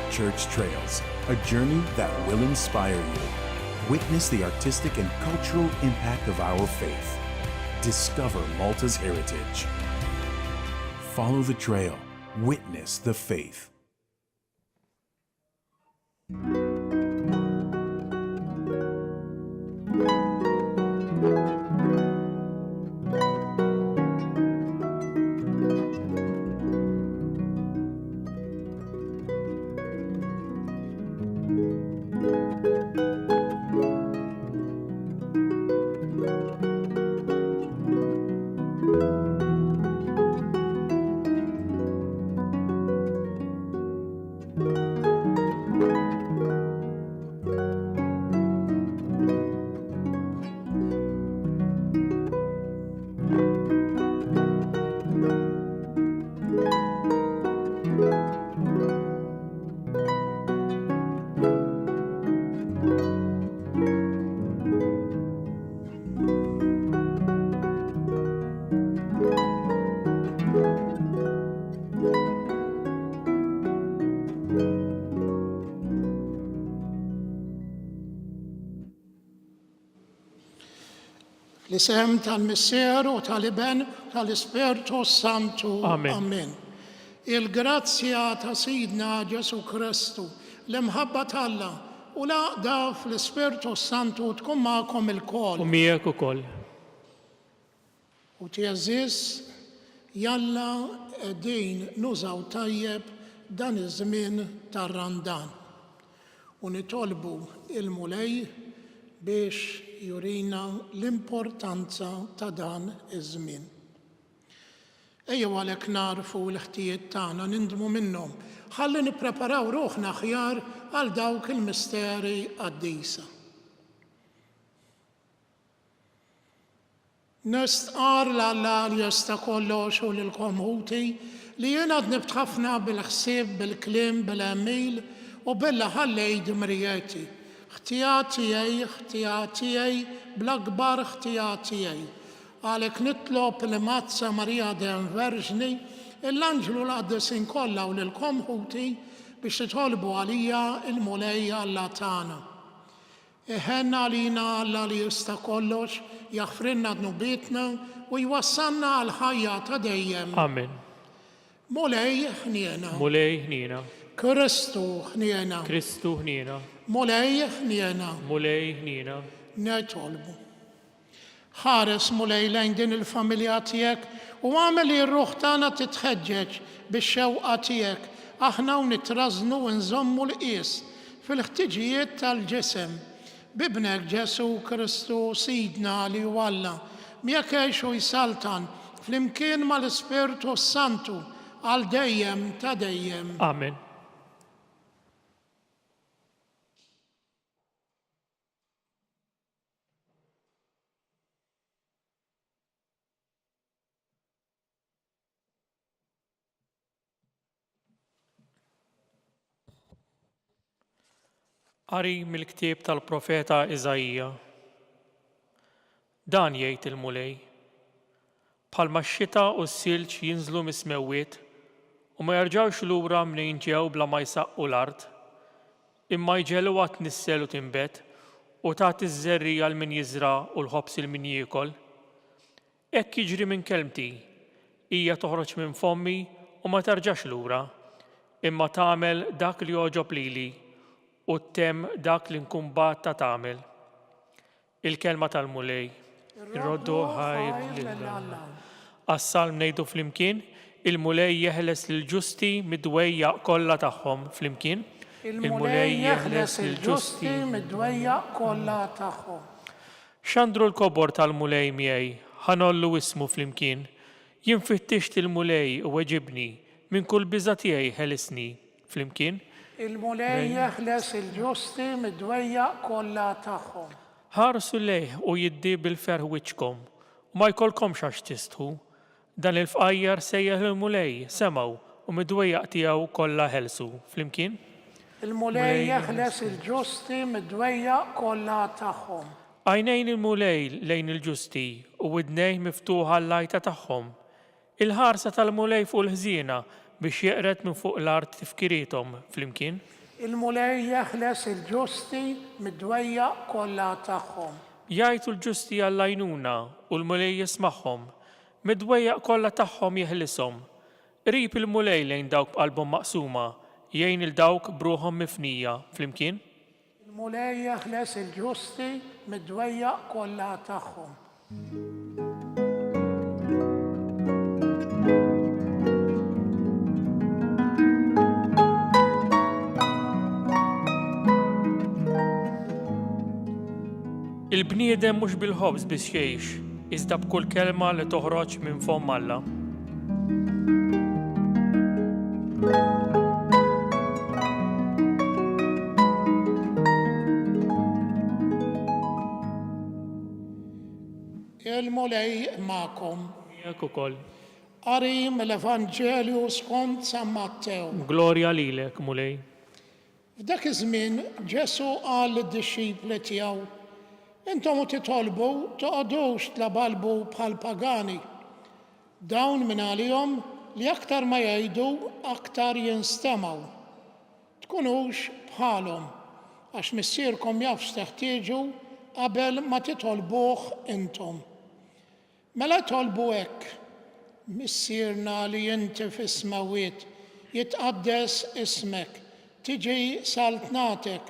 Church Trails, a journey that will inspire you. Witness the artistic and cultural impact of our faith. Discover Malta's heritage. Follow the trail. Witness the faith. L-isem tal-Misser u tal-Iben tal-Ispirtu Santu. Amen. Il-grazzja ta' Sidna Ġesu Kristu, l-imħabba tal-Alla u l-għaqda fl-Ispirtu Santu tkun magħkom il-kol. U miegħek ukoll. U tjeżżis jalla qegħdin nużaw tajjeb dan iż-żmien tar-Randan. U nitolbu il-mulej biex jurina l-importanza ta' dan iż-żmien. Ejjew għalhekk narfu l-ħtijiet tagħna nindmu minnhom, ħalli nippreparaw ruħna aħjar għal dawk il-misteri qaddisa. Nistqar l-Alla li jista' kollox u lilkom ħuti li jien għad nibt ħafna bil-ħsieb, bil-kliem, bil-għamil u bil-ħallej dimrijieti. ħtijatijaj, bl-akbar ħtijatijaj. Għalek nitlob l-Mazza Marija den Verġni, l-Anġlu l-Qaddisin kollha u lilkom ħuti biex titolbu għalija il-mulej Alla tagħna. Iħenna għalina Alla li jista' kollox, jaħfrinna dnubietna u jwassalna għal ħajja ta' dejjem. Amen. Mulej ħniena. Mulej ħniena. Kristu ħniena. Kristu ħniena. Mulej ħniena. Mulej ħniena. Netolbu. Ħares mulej lejn din il-familja tiegħek u għamel li r-ruħ tagħna titħeġġeġ bix-xewqa tiegħek. Aħna u nitraznu u nżommu l-qies fil-ħtiġijiet tal-ġisem. Bibnek Ġesu Kristu Sidna li hu Alla, miegħek jgħix u jsaltan flimkien mal-Ispirtu Santu għal dejjem ta' dejjem. Amen. Qari mill-ktieb tal-profeta Iżajija. Dan jgħid il-mulej. Bħalma x-xita u s-silġ jinżlu mis-smewwiet u ma jerġgħux lura minn ġew bla ma jsaqqu l-art, imma jġelu għat nissel u tinbet u tagħti ż-żerrija l min jiżra u l-ħobs il min jiekol. Hekk jiġri minn kelmti, hija toħroġ minn fommi u ma terġax lura, imma tagħmel dak li jogħġob lili u tem dak li nkun batta tagħmel. Il-kelma tal-mulej. Irroddu ħajr lillah. Għas-salm ngħidu flimkien, il-mulej jeħles lill-ġusti mid-dwejjaq kollha tagħhom flimkien. Il-mulej jeħles lill-ġusti mid-dwejjaq kollha tagħhom. X'għandru l-kobor tal-mulej miegħi, ħanollu ismu flimkien. Jien fittixt il-mulej u weġibni, minn kull biża' tiegħi ħelisni flimkien. Il-mulej jeħles il-ġusti mid-dwejjaq kollha tagħhom. Ħarsu lejh u jiddi bil-ferħ wiċċkom u ma jkollkomx għax tistħu. Dan il-fqajjar sejjaħ il-mulej semgħu u mid-dwejjaq tiegħu kollha ħelsu flimkien. Il-mulej jeħles il-ġusti mid-dwejjaq kollha tagħhom. Għajnejn il-mulej lejn il-ġusti u widnejh miftuħa l-lajta tagħhom. Il-ħarsa tal-mulej fuq il-ħżiena biex jeqret minn fuq l-art tifkirietom flimkien. Il-mulej jeħles il-ġusti mid-dwejjaq kollha tagħhom. Jgħidu l-ġusti għall-għajnuna u l-mulej jismagħhom, mid-dwejjaq kollha tagħhom jeħlishom. Qrib il-mulej lejn dawk b'qalbhom maqsuma, jgħin il-dawk b'ruħhom mifnija flimkien. Il-mulej jeħles il-ġusti mid-dwejjaq kollha tagħhom. Il-bniedem mhux bil-ħobż biex jgħix, iżda b'kull kelma li toħroġ minn fom Alla. Il-mulej magħkom. Jekk ukoll. Qari mill-Evanġelju skont San Mattew. Glorja lilek, mulej. F'dak iż-żmien Ġesu qal lid-dixxipli tiegħu: Intom titolbu toqgħodux tlabalbu bħal pagani. Dawn minn għalihom li aktar ma jgħidu aktar jinstemaw. Tkunux bħalhom għax missierkom jaf x'teħtieġu qabel ma titolbuh intom. Mela tolbu hekk: Missierna li inti fis-smawiet, jitqaddes ismek, tiġi saltnatek,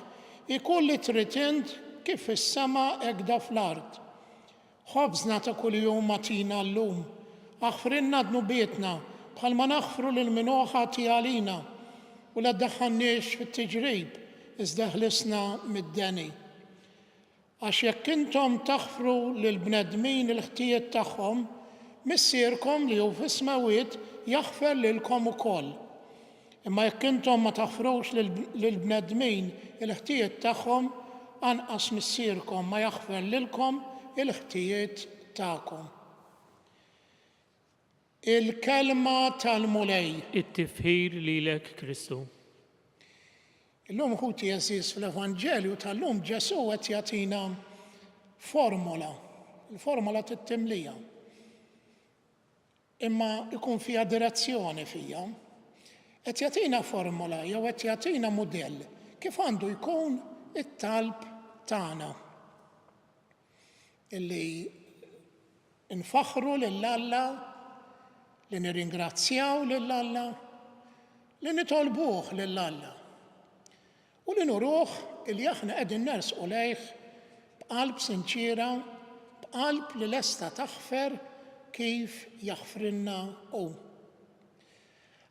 ikun li trid int kif fis-sema hekk da fl-ard. Ħobżna ta' kuljum atina llum, aħfrinna dnubietna bħalma naħfru lil min ħati għalina u la ddaħħalniex fit-tiġrib iżda ħlisna mid-deni. Għax jekk intom taħfru lil bnedmin il-ħtijiet tagħhom, missierkom li hu fis-smawiet jaħfer lilkom ukoll. Imma jekk intom ma taħfrux lil bnedmin il-ħtijiet tagħhom, anqas missierkom ma jaħfer lilkom il-ħtijiet tagħkom. Il-kelma tal-mulej. It-tifħir lilek Kristu. Illum ħuti jeżis fl-Evanġelju tal-lum Ġesu qed jagħtina formola, il-formola tit-timlija. Imma ikun fiha direzzjoni fija. Qed jagħtina formola jew qed jagħtina mudell kif għandu jkun it-talb tagħna. Illi nfaħru lil Alla, li nirringrazzjaw lil Alla, li nitolbuh lil Alla. U li nuruh illi aħna qegħdin nersqu lejh b'qalb sinċira, b'qalb li lesta taħfer kif jaħfrilna hu.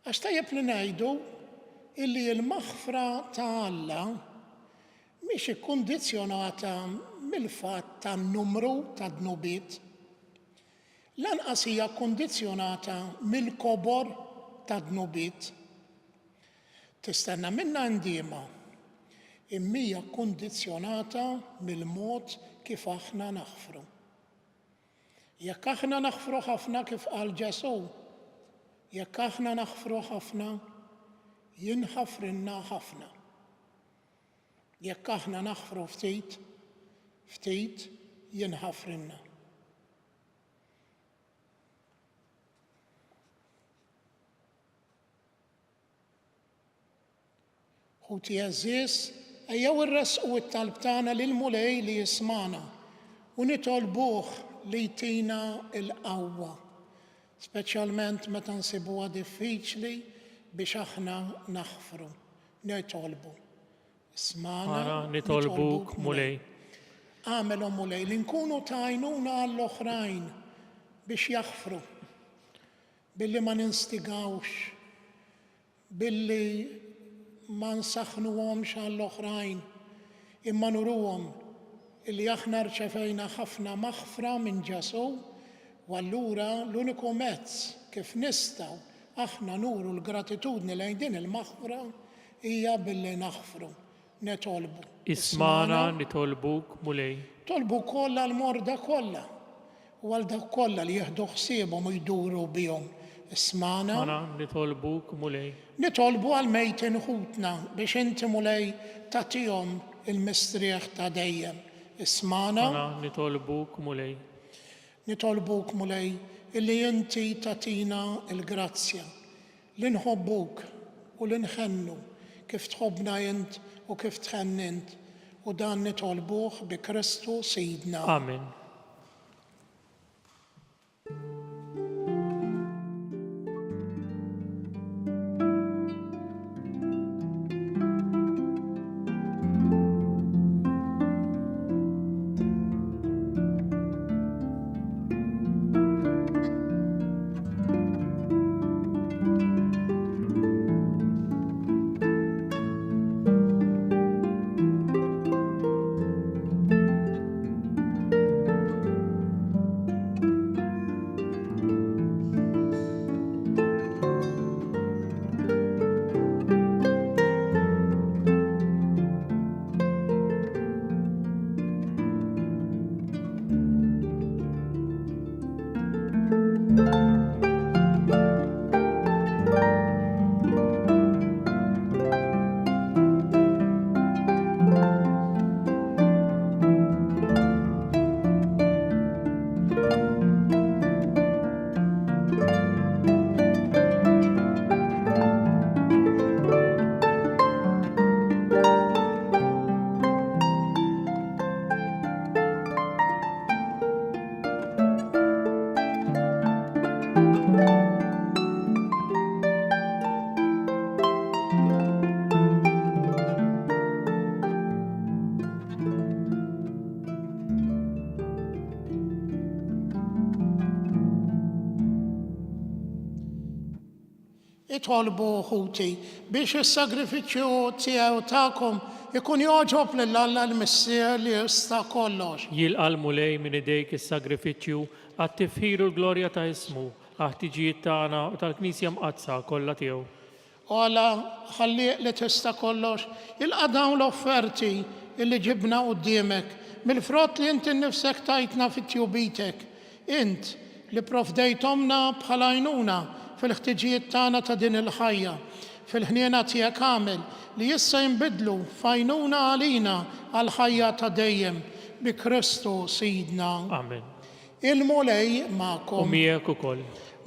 Għax tajjeb li ngħidu illi l-maħfra ta' Alla mhix ikkundizzjonata mill-fatt tan-numru ta' dnubiet, lanqas hija kkundizzjonata mill-kobor ta' dnubiet. Tistenna minnha ndiema, imma hija kkundizzjonata mill-mod kif aħna naħfru. Jekk aħna naħfru ħafna kif qal Ġesu, jekk aħna naħfru ħafna, jinħafrilna ħafna. Jekk aħna naħfru ftit, ftit jinħafrilna. Ħuti għażiż, ejjew irresqu t-talb tagħna lill-mulej li jismana u nitolbuh li jtina l-qawwa, speċjalment meta nsibuha diffiċli biex aħna naħfru, nitolbu. Ismana, nitolbuk mulej. Għamilhom mulej li nkunu ta' għajnuna għall-oħrajn biex jaħfru, billi ma ninstigawx, billi ma nsaħħnuhomx għall-oħrajn, imma nuruhom illi aħna rċevejna ħafna maħfra minn Ġesu u allura l-uniku mezz kif nistgħu aħna nuru l-gratitudni lejn din il-maħfra hija billi naħfru, netolbu. Ismana nitolbuk mulej. Tolbu kollha l-morda kollha u għal dak kollha li jieħdu ħsiebhom u jduru bihom. Ismana nitolbuk mulej. Nitolbu għal mejtin ħutna biex inti mulej tagħtihom il-mistrieħ ta' dejjem. Ismana nitolbuk mulej. Nitolbuk mulej illi inti tagħtina l-grazzja li nħobbuk u li nħennu kif tħobbna int u kif tħennint u dan nitolbuh bi Kristu Sidna. Amen. Itolbu ħuti biex is-sagrifiċċju tiegħu tagħkom ikun joġob lil Alla l-Missier li jista' kollox. Jilqa' l-mulej minn idejk is-sagrifiċċju għat-tifħir u l-glorja ta' ismu għat-tiġijiet tagħna u tal-Knisja mqazza kollha tiegħu. Ola ħalliq li tista' kollox ilqa' dawn l-offerti illi ġibna quddiemek mill-frott li inti nnifsek tajtna fit-tjubitek. Int li provdejtomna bħala għajnuna fil-ħtiġijiet tagħna ta' din il-ħajja, fil-ħniena tiegħek għamel li issa jinbidlu fajnuna għalina għal-ħajja ta' dejjem bi Kristu Sidna. Amen. Il-mulej magħkom. U miegħek ukoll.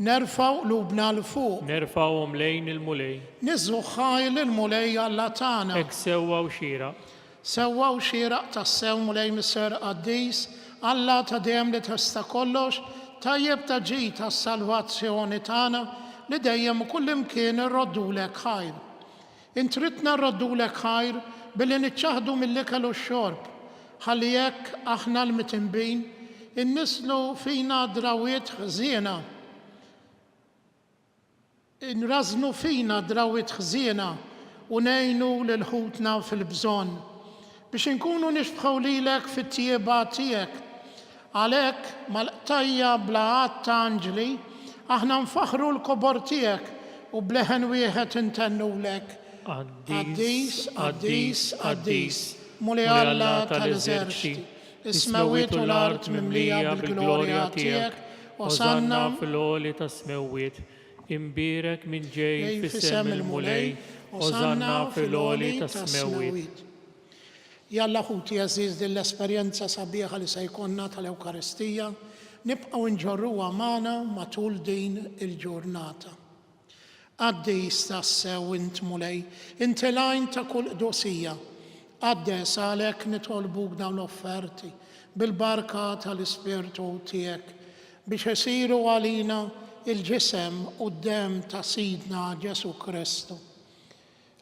Nerfaw qlubna l fuq. Nerfawhom lejn il-mulej. Niżżu ħajl il-mulej Alla tagħna. Hekk sewwa u xieraq. Sewwa u xieraq tas-sew mulej Mister Qaddis, Alla ta' dejjem li tista' kollox, tajjeb ta' ġid tas-salvazzjoni tagħna li dejjem kull imkien irroddulek ħajr. Intritna rroddulek ħajr billi niċċaħdu mill-ikel u x-xorb, ħalli hekk aħna l-mitinbin innislu fina drawiet ħżiena. Inrażnu fina drawiet ħżiena u ngħinu lil ħutna fil-bżonn biex inkunu nixbħu lilek fit-tjieba tiegħek. Għalhekk mal-qtajja bla għadd ta' anġli aħna nfaħru l-kobor tiegħek u bleħen wieħed intennulek. Qaddis, Qaddis, Qaddis, Mulej Alla tal-eżerċiti, is-smewwiet u l-art mimlija bil-glorja tiegħek, Osanna fil-għoli ta' smewwiet, imbirek minn ġej fis-sem il-mulej, Osanna fil-għoli ta' smewwiet. Jalla ħuti għażiż din l-esperjenza sabiħa li se jkollna tal-Ewkaristija nibqgħu nġorruha magħna matul din il-ġurnata. Qaddis tassew int mulej, inti lajn ta' kull qdusija. Qaddes għalhekk nitolbuk dawn l-offerti bil-barka tal-Ispirtu tiegħek biex isiru għalina il-ġisem u d-dem ta' Sidna Ġesu Kristu.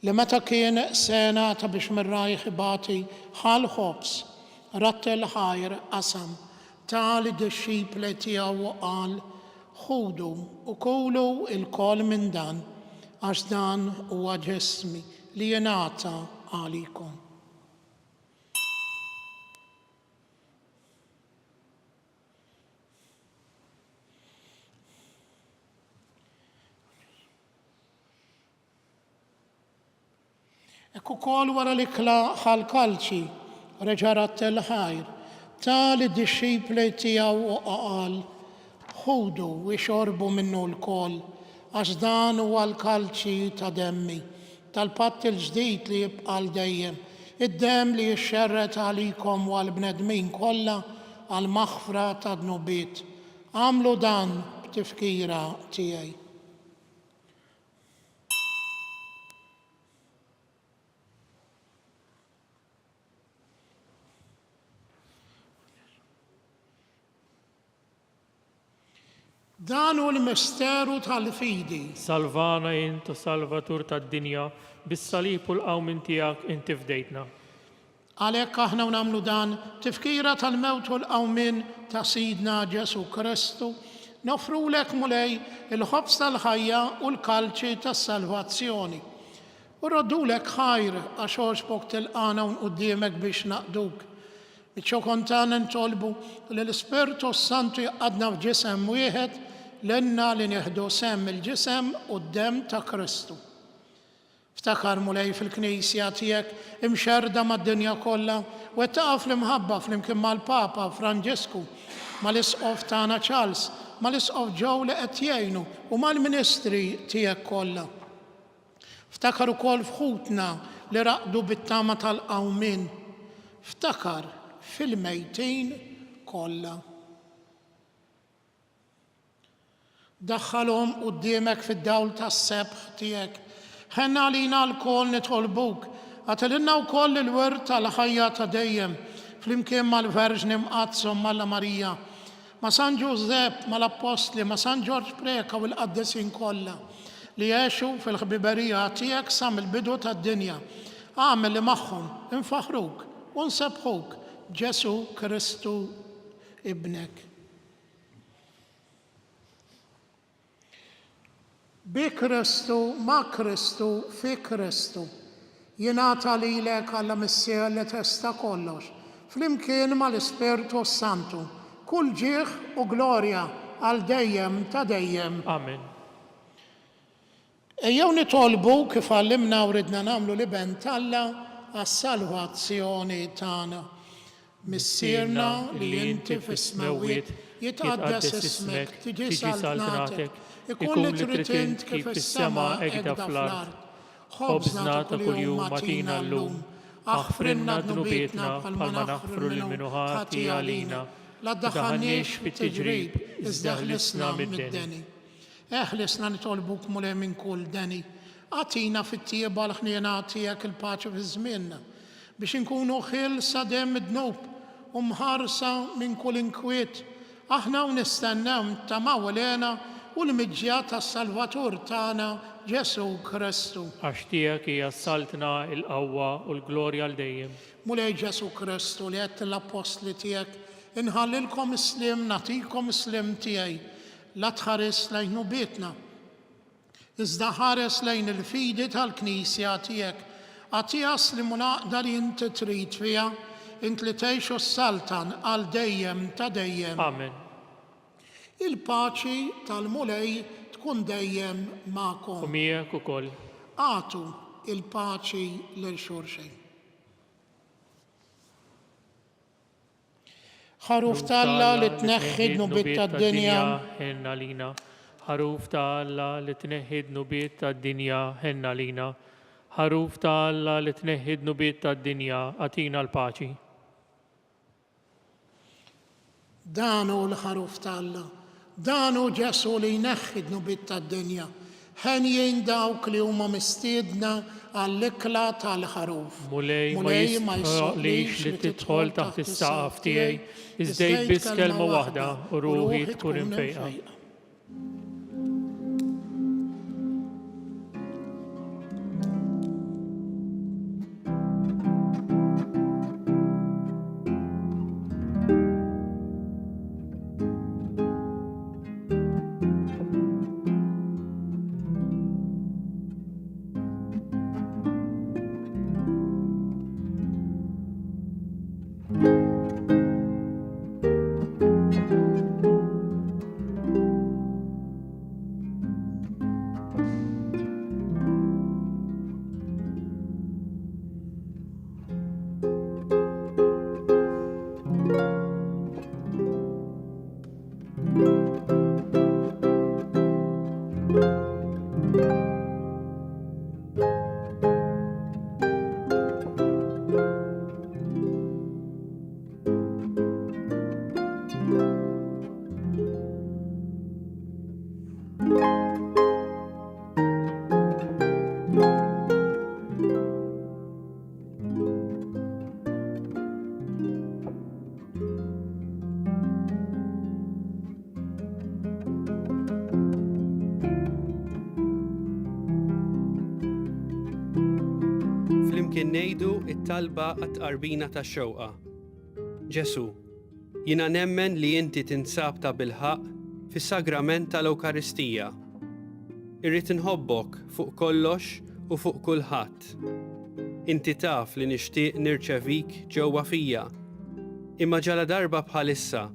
Li meta kien sena ta' biex mir-rajħ ibati ħal ħobs, rattel ħajr qasam ta' li d-disċipli tiegħu qal ħudu u kulu il-kol minn dan għax dan huwa ġismi li jingħata għalikom. Ekku kol wara l-ikla ħal-kalċi, reġa' rattel ħajr, ta' li d-disċipli tiegħu qal ħudu u xorbu minnu l-kol, għax dan huwa l-kalċi ta' demmi, tal-patt il-ġdid li jibqa' dejjem, id-dem li jixxerret għalikom u għal-bnedmin kollha għal-maħfra ta' dnubiet. Għamlu dan b'tifkira tiegħi. Dan hu l-misteru tal-fidi. Salvana intu salvatur tad-dinja, bis-salib u l-qawmin tiegħek inti fdejtna. Għalhekk aħna nagħmlu dan tifkira tal-mewt u l-qawmin ta' Sidna Ġesu Kristu, nofrulek mulej il-ħobs tal-ħajja u l-kalċi tas-salvazzjoni. U roddulek ħajr għax oġbok tilqana un qudiemek biex naqduk. Biċċo kontan ntolbu li l-Ispirtu Santu jaqadna f'ġisem wieħed l-inna li nieħdu sem il-ġisem u d-dem ta' Kristu. Ftakar mulej fil-Knisja tiegħek imxerda mad-dinja kollha u taqaf l-imħabba flimkien mal-Papa Franġisku, mal-Isqof tagħna Charles, mal-Isqof Joe li qed jgħinu u mal-Ministri tiegħek kollha. Ftakar ukoll fħutna li raqdu bit-tama tal-qawmin. Ftakar fil-mejtin kollha. Daħħalhom quddiemek fid-dawl tas-sebħ tiegħek. Ħenna għalina l-koll nitolbuk, għatilna wkoll il-wirt tal-ħajja ta' dejjem, flimkien mal-Verġni Mqazzom Malla Marija, ma' San Ġużepp, mal-Apostli, ma' San Ġorġ Preka u l-qaddisin kollha li jgħixu fil-ħbiberija tiegħek sa mill-bidu tad-dinja. Għamel li magħhom infaħruk u nsebħuk Ġesu Kristu ibnek. Bi Kristu, ma' Kristu, fi Kristu. Jingħata lilek Alla missier li testa kollox, flimkien mal-Ispirtu Santu, kull ġieħ u glorja għal dejjem ta' dejjem. Amen. Ejjew nitolbu kif għallimna u ridna nagħmlu li bentalla għas-salvazzjoni tagħna. Missierna li inti fis-smawiet jitqaddes ismek, tiġi saltnatek, ikun li trid int kif is-sema hekk fl-ard. Ħobżna ta' kuljum agħtina llum, aħfrilna dnubietna bħalma naħfru lil min hu ħati għalina. La ddaħħalniex fit-tiġrib, iżda ħlisna mid-deni. Eħlisna nitolbuk mulej minn kull deni. Għatina fit-tieba l-ħniena tiegħek il-paċi fiż-żmienna biex inkunu ħilsa dem id-dnub u mħarsa minn kull inkwiet. Aħna u nistennew tamaw lena u l-miġġja tas-Salvatur tagħna Ġesu Kristu. Għax tiegħek hija saltna l-qawwa u l-glorja l dejjem. Mulej Ġesu Kristu li qed l-apostli tiegħek inħallilkom islim, nagħtikom islim tiegħi. La tħares lejn nubietna, iżda ħares lejn il-fidi tal-Knisja tiegħek. Għatijas li munaqda li inti trid fiha, int li tgħixu s-saltan għal dejjem ta' dejjem. Amen. Il-paċi tal-mulej tkun dejjem magħkom. U miegħek ukoll. Għatu il-paċi lil xulxejn. ħaruf ta' li tneħħi d-nubiet tad-dinja. Ħenna lina. Ħaruf ta' li tneħħi d-nubiet tad-dinja ħenna lina. Ħaruf ta' li tneħħi d-nubiet tad-dinja għatina l-paċi. Danu l-ħaruf ta' Danu Ġesu li jneħħi d-nubiet tad-dinja. Ħenjin dawk li huma mistiedna għall-ikla tal-ħaruf. Mulej ma jisqolix li tidħol taħt is-saqaf tiegħi, iżdejt biss kelma waħda u ruħi tkun imfejqa. flimkien ngħidu t-talba għat-tqarbina tax-xewqa. Ġesu, jiena nemmen li inti tinsab ta' bilħaq fis-sagrament tal-Ewkaristija. Irrid inħobbok fuq kollox u fuq kulħadd. Inti taf li nixtieq nirċevik ġewwa fija. Imma ġala darba bħalissa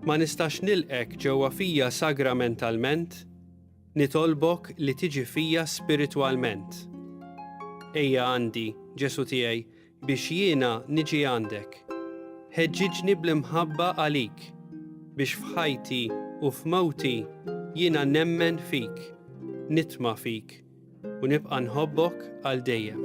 ma nistax nilqek ġewwa fija sagramentalment, nitolbok li tiġi fija spiritwalment. Ejja għandi, Ġesu tiegħi, biex jiena niġi għandek. Ħeġġiġni bl-imħabba għalik, biex f'ħajti u f'mewti jiena nemmen fik, nitma' fik u nibqa' nħobbok għal dejjem.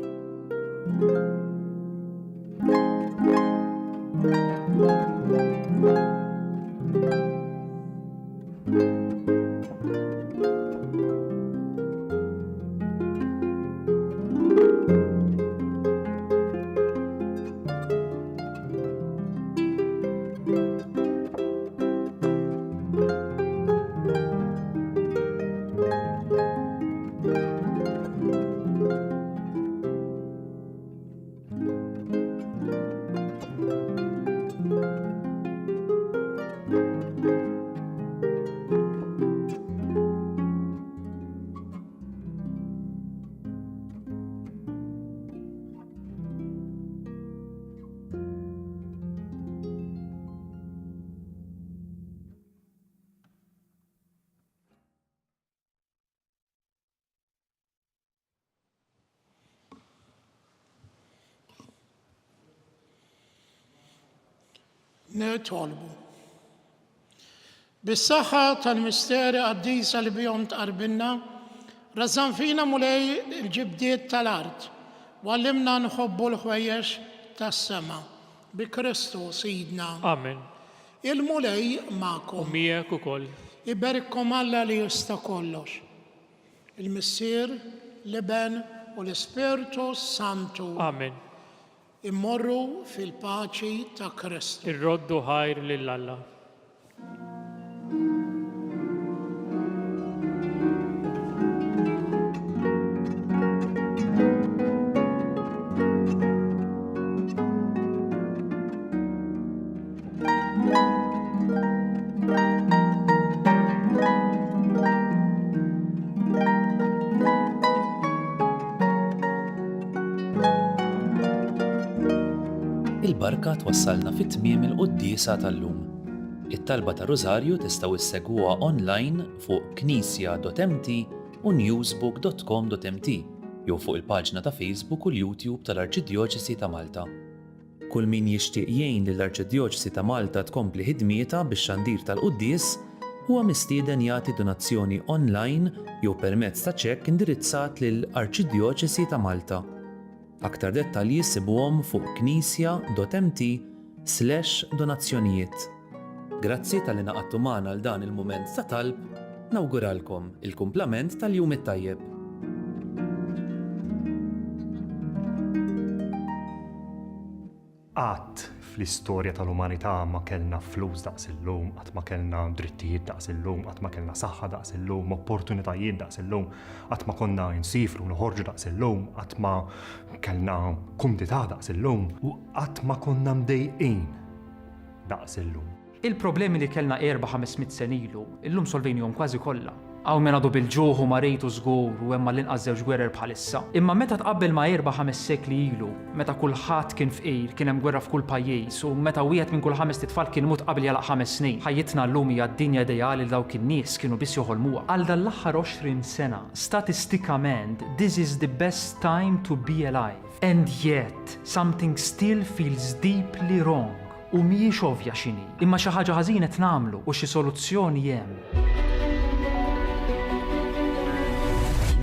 Nitolbu. Bis-saħħa tal-misteri qaddisa li bihom tqarbilna, rażżan fina mulej il-ġibdiet tal-art u għallimna nħobbu l-ħwejjex tas-sema bi Kristu Sidna. Amen. Il-mulej U magħkom. miegħek ukoll. Iberikkom Alla li jista' kollox. Il-Missier, l-Iben u l-Ispirtu Santu. Amen. Immorru fil-paċi ta' Kristu. Irroddu ħajr lil Alla. Il-barka twassalna fit-tmiem il-quddiesa tal-lum. It-talba ta' Rożarju tistgħu issegwuha online fuq knisja.mt u newsbook.com.mt jew fuq il-paġna ta' Facebook u l-YouTube tal-Arċidjoċesi ta' Malta. Kull min jixtieq jgħin lill-Arċidjoċesi ta' Malta tkompli ħidmietha bix-xandir tal-quddies huwa mistieden jagħti donazzjoni online jew permezz ta' ċekk indirizzat lill-Arċidjoċesi ta' Malta. Aktar dettalji sibuhom fuq knisja.mt/donazzjonijiet. Grazzi tal-li naqadtu magħna għal dan il-mument ta' talb, nawguralkom il-kumplament tal-jum it-tajjeb. Qatt fl-istorja tal-umanità ma kellna flus daqs illum, qatt ma kellna drittijiet daqs illum, qatt ma kellna saħħa daqs illum, opportunitajiet daqs illum, qatt ma konna nsifru noħorġu daqs illum, qatt ma kellna kumdità daqs illum u qatt ma konna mdejqin daqs illum. Il-problemi li kellna 4-500 sen ilu, illum solvejnihom kważi kollha. Għaw min għadu bil-ġuħu marejtu żgur u hemm l-inqas żewġ gwerer bħalissa. Imma meta tqabbel ma' 4-5 sekli ilu, meta kulħadd kien fqir, kien hemm gwerra f'kull pajjiż u meta wieħed minn kull 5 titfal kien imut qabel jalaq 5 snin. Ħajjitna llum hija d-dinja ideali li dawk in-nies kienu biss joħolmuha. Għal dan l-aħħar 20 sena, statistikament, this is the best time to be alive. And yet, something still feels deeply wrong. U mhijiex ovvja x'inhi, imma xi ħaġa ħażin qed nagħmlu u xi soluzzjoni hemm.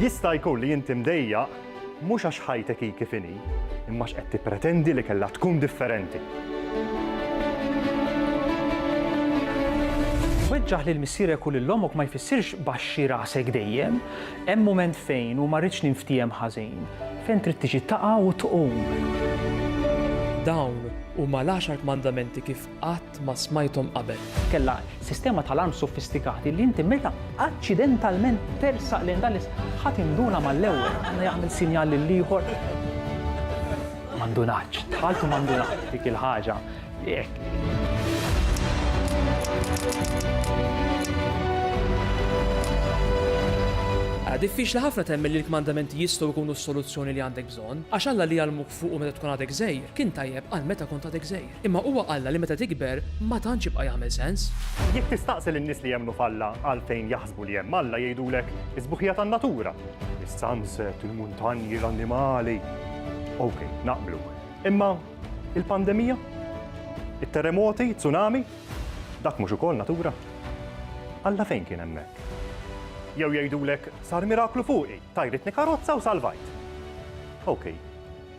Jista' jkun li inti mdejjaq mhux għax ħajtek hi kif inhi, imma x'qed tippretendi li kellha tkun differenti. Weġġaħ li l-missier kull l-omok ma jfissirx baxxi rasek dejjem, hemm mument fejn u ma rridx ninftiem ħażin, fejn trid tiġi taqa' u tqum. Dawn huma l-10 mandamenti kif qatt ma smajthom qabel. Kellha sistema tal-arm sofistikati li inti meta aċċidentalment tersaq lejn dan ħadd induna mal-ewwel, għandna jagħmel sinjal lil ieħor. mandunaċ, tħaltu mandunaċ dik il-ħaġa. Diffiċli ħafna temmen li l-kmandamenti jistgħu jkunu s-soluzzjoni li għandek bżonn, għax Alla li għalmuk fuq meta tkun għadek żgħir kien tajjeb għal meta kont għadek żgħir. Imma huwa Alla li meta tikber ma tantx jibqa' jagħmel sens. Jekk tistaqsi lin-nies li jemmnu f'Alla għalfejn jaħsbu li hemm Alla jgħidulek is-buħija tan-natura. Is-sunset, il-muntanji, l-annimali. Okej, naqblu. Imma il-pandemija? It-terremoti, tsunami? Dak mhux ukoll natura? Alla fejn kien hemmhekk? Jew jgħidulek sar miraklu fuqi, tajritni karozza u salvajt. Okej,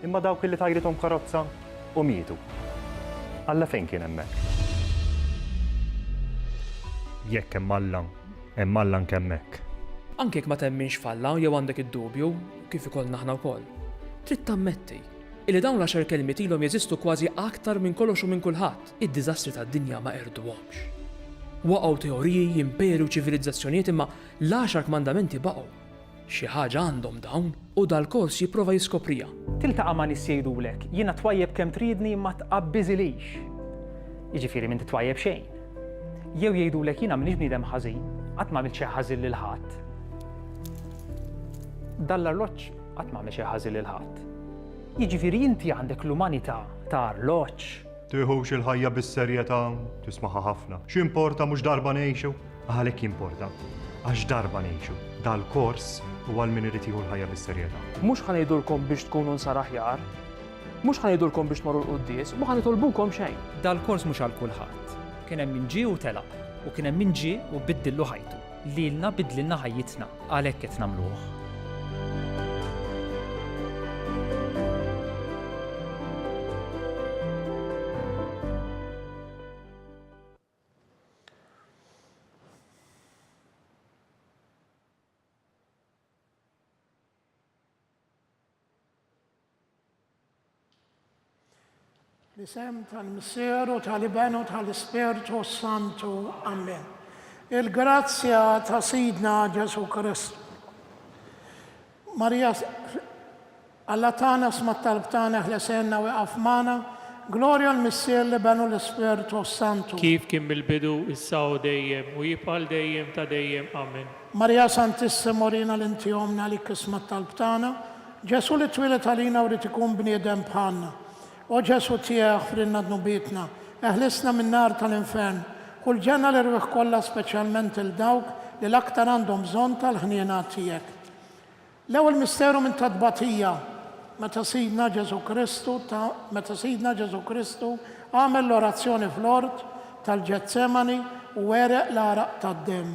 imma dawk li tajrithom karozza u mietu. Alla fejn kien hemmhekk? Jekk hemm Alla anke hemmhekk. Anke jekk ma temminx f'Alla jew għandek id-dubju kif ikollna aħna wkoll. Trid tammetti illi dawn l-10 kelmiet ilhom jeżistu kważi aktar minn kollox u minn kulħadd. Id-diżastri tad-dinja ma erduhomx. Waqgħu teoriji, imperi u ċivilizzazzjonijiet imma l-10 kmandamenti baqgħu. Xi ħaġa għandhom dawn u dal-kors jipprova jiskoprija. Tiltaqa' ma' nies jgħidulek jiena twajjeb kemm tridni ma tqabbiżilix. Jiġifieri minn titwajjeb xejn. Jew jgħidulek jiena m'iniex bniedem ħażin, qatt ma għamilt xi ħażin lil ħadd. Dall-arloġġ qatt ma għamel xi ħażin lil ħadd. Jiġifieri inti għandek l-umanità ta' arloġġ. Tieħux il-ħajja bis-serjetà, tismaħa ħafna. X'importa mhux darba ngħixu? Għalhekk jimporta. Għax darba ngħixu. Dal-kors huwa min irid jieħu l-ħajja bis-serjetà. Mhux ħanejdulkom biex tkunu nsar aħjar, mhux ħanejdulkom biex tmorru l-quddies, ma ħanitolbukom xejn. Dal-kors mhux għal kulħadd. Kien hemm min ġie u telaq, u kien hemm min ġie u biddillu ħajtu. Lilna bidlilna ħajjitna, għalhekk qed nagħmluh. L-isem tal-Missieru, tal-Ibenu, tal-Ispirtu Santu. Amen. Il-grazzja ta' Sidna Ġesu Kristu. Marija, Alla tana smat talbtana ħlesenna u għafmana, Gloria l-Missier l-Ibenu l-Ispirtu Santu. Kif kien bil-bidu issa u dejjem u jibqal dejjem ta' dejjem. Amen. Marija Santissima Morina l-intijomna li kismat talbtana, Ġesu li twilet għalina u rrit ikun bniedem bħalna. O Ġesu tiegħek frinna dnubietna, eħlisna minn nar tal-infern, kull ġenna l-irwieħ kollha speċjalment il-dawk li l-aktar għandhom bżonn tal-ħniena tiegħek. L-ewwel misteru minn tadbatija meta Sidna Ġesu Kristu għamel l-orazzjoni fl-ort tal-Ġetsemani u wereq l-araq tad-dem.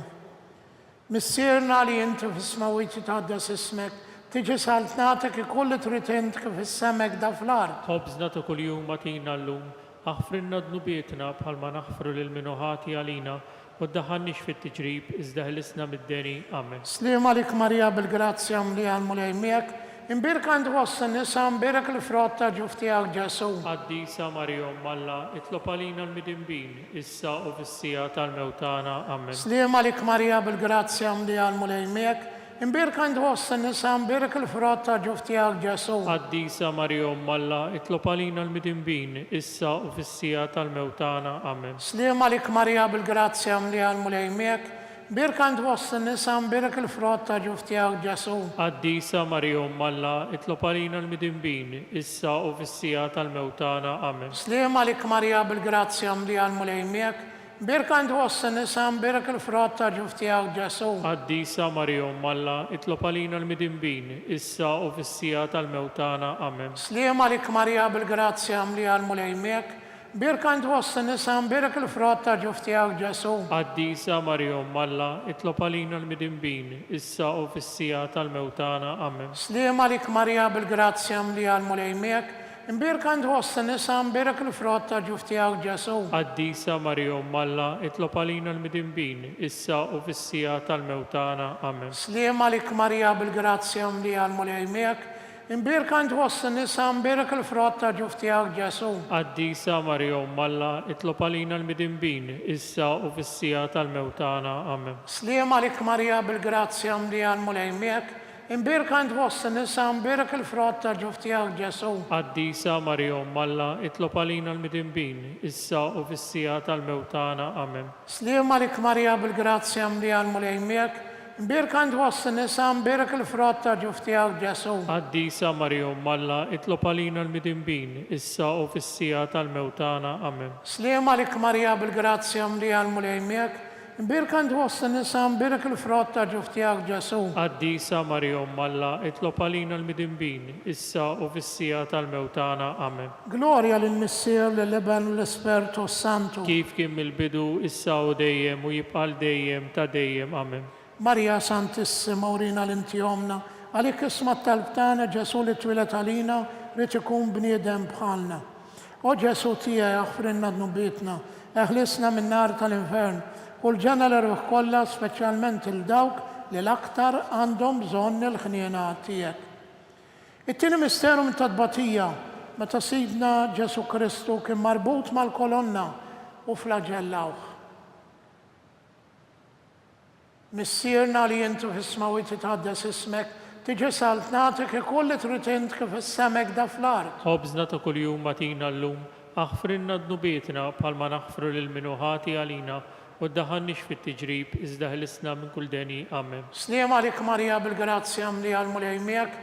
Missierna li inti fis-smawiti taqaddes ismek, tiġi saltnatek ikolli trid int kif issemmek da fl-art. Ħobżna ta' kuljum atina llum, aħfrinna dnubietna bħalma naħfru lil minuħati għalina u ddaħħalniex fit-tiġrib iżda ħlisna mid-deni. Amen. Slim għalik Marija bil-grazzja mlija l-mulej miegħek, imbirka għand wassa nisa imbirek l-frott ta' ġuf tiegħek Ġesu. Qaddisa Marija Umm Alla, itlob għalina l-midinbin, issa u fis-sija tal-mewtana. Amen. Slim għalik Marija bil-grazzja mlija l-mulej miegħek, imbirka għand wassa nisa imbirek l-frott ta' ġuf tiegħek Ġesu. Qaddisa Marija Umm Alla, itlob għalina l-midinbin, issa u fis-sija tal-mewtana. Amen. Slim għalik Marija bil-grazzja mlija l-mulej miegħek, imbirka għand wassa nisa imbirek l-frott ta' ġuf tiegħek Ġesu. Qaddisa Marija Umm Alla, itlob għalina l-midinbin, issa u fis-sija tal-mewtana. Amen. Slim għalik Marija bil-grazzja mlija l-mulej miegħek, imbirka għand wassa nisa imbirek l-frott ta' ġuf tiegħek Ġesu. Qaddisa Marija Umm Alla, itlob għalina l-midinbin, issa u fis-sija tal-mewtana. Amen. Slim għalik Marija bil-grazzja mlija l-mulej miegħek, imbirka għand wassa nisa imbirek l-frott ta' ġuf tiegħek Ġesu. Qaddisa Marija Umm Alla, itlob għalina l-midinbin, issa u fis-sija tal-mewtana. Amen. Slim għalik Marija bil-grazzja mlija l-mulej miegħek, imbirka għand wassa nisa imbirek l-frott ta' ġuf tiegħek Ġesu. Qaddisa Marija Umm Alla, itlob għalina l-midinbin, issa u fis-sija tal-mewtana. Amen. Slim għalik Marija bil-grazzja mlija l-mulej miegħek, imbirka għand wassa nisa imbirek l-frott ta' ġuf tiegħek Ġesu. Qaddisa Marija Umm Alla, itlob għalina l-midinbin, issa u fis-sija tal-mewtana. Amen. Slim għalik Marija bil-grazzja mlija l-mulej miegħek, Imbirka ant fost nisa, imbirka il-frott ta' ġuf tiegħek Ġesu. Qaddisa Marija Umm Alla, itlob għalina l-midinbin, issa u fis-sija tal-mewtana. Amen. Sliema lik Marija bil-grazzja mlija l-mulej miegħek. Imbirka ant fost nisa, imbirka il-frott ta' ġuf tiegħek Ġesu. Qaddisa Marija Umm Alla, itlob għalina l-midinbin, issa u fis-sija tal-mewtana. Amen. Sliema lik Marija bil-grazzja mlija l-mulej miegħek. Imbirka ant fost nisa, imbirka il-frott ta' ġuf tiegħek Ġesu. Qaddisa Marija Umm Alla, itlob għalina l-midinbin, issa u fis-sija tal-mewtana. Amen. Gloria lill-Missier, lill-Iben, l-Ispirtu Santu. Kif kien mill-bidu, issa u dejjem u jibqal dejjem ta' dejjem. Amen. Marja Santissima, urina l-inti omna, għalik isma tal-btana Ġesu li twilet għalina, rrit ikun bniedem bħalna. O Ġesu tija jaħfrinna d-nubitna, eħlisna minn nar tal-infern, u l-ġena l-erwħ kollha, speċjalment il-dawk li l-aktar għandhom bżonn il-ħniena tiegħek. It-tieni misteru minn tadbatija, meta Sidna Ġesu Kristu kien marbut mal-kolonna u flagellawh. Missierna li jintu fis-smawit titħaddes ismek, tiġi saltnatik ikull li trid int kif is-semek da fl-art. Ħobżna ta' kuljum matina llum, aħfrinna d-nubietna bħalma naħfru lil minuħati għalina, u ddaħannix fit-tiġrib, iżda ħlisna minn kull deni. Amen. Sliema lik Marija bil-grazzja mlija l-mulej miegħek,